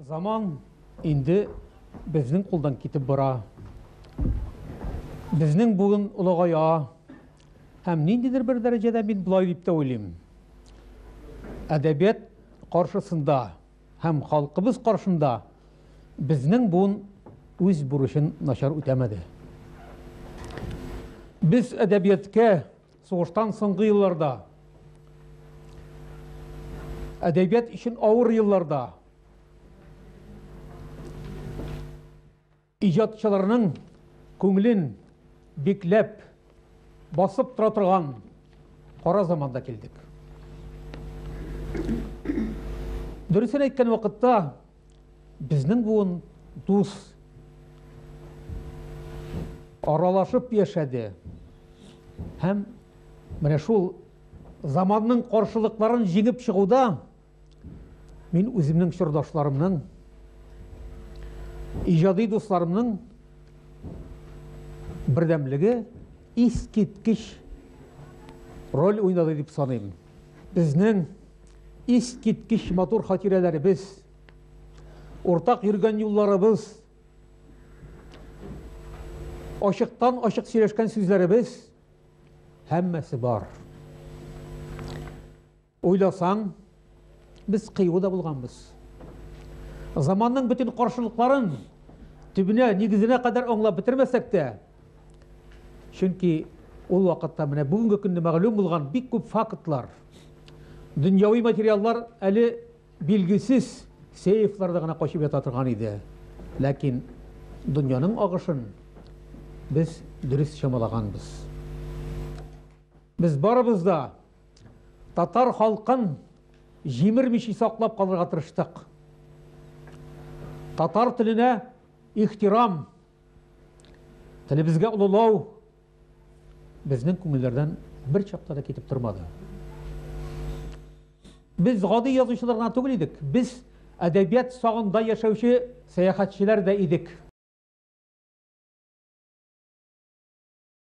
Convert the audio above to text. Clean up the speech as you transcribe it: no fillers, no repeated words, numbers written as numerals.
Zaman indi безнең кулдан китеп бара. Безнең бүген улыгая һәм ниндидер бер дәрәҗәдә мин булай дип тә уйлыйм. Әдәбият каршысында һәм халкыбыз каршында безнең бүген үз бурычын начар үтәмәде. Без әдәбиятка сугыштан соңгы елларда, әдәбият өчен авыр елларда иҗатчыларның күңелен бикләп басып тора торган кара заманда килдек. Дөресен әйткән вакытта безнең бүген дус аралашып яшәде һәм менә шул заманның каршылыкларын җиңеп чыгуда мин үземнең чордашларымның, иҗади дусларымның бердәмлеге искиткеч роль уйнады дип саныйм. Безнең искиткеч матур хатирәләребез, уртак йөргән юлларыбыз, ачыктан ачык сөйләшкән сүзләребез һәммәсе бар. Уйласаң, без кыюда булганбыз. Заманның bütün каршылыкларын төбенә, нигезенә кадәр аңлап бетермәсәк тә, чөнки ул вакытта менә бүгенге көндә мәгълүм булган бик күп фактлар, дөньяви материаллар әле билгесез сейфларда гына качып ята торган иде. Ләкин дөньяның агышын без дөрес чамалаганбыз. Без барыбыз да татар халкын җимермичә саклап калырга тырыштык. Татар теленә ихтирам, телебезгә улылау безнең күңелләрдән бер чакта да китеп тормады. Без гади язучылар гына түгел идек, без әдәбият сагында яшәүче сәяхәтчеләр дә идек.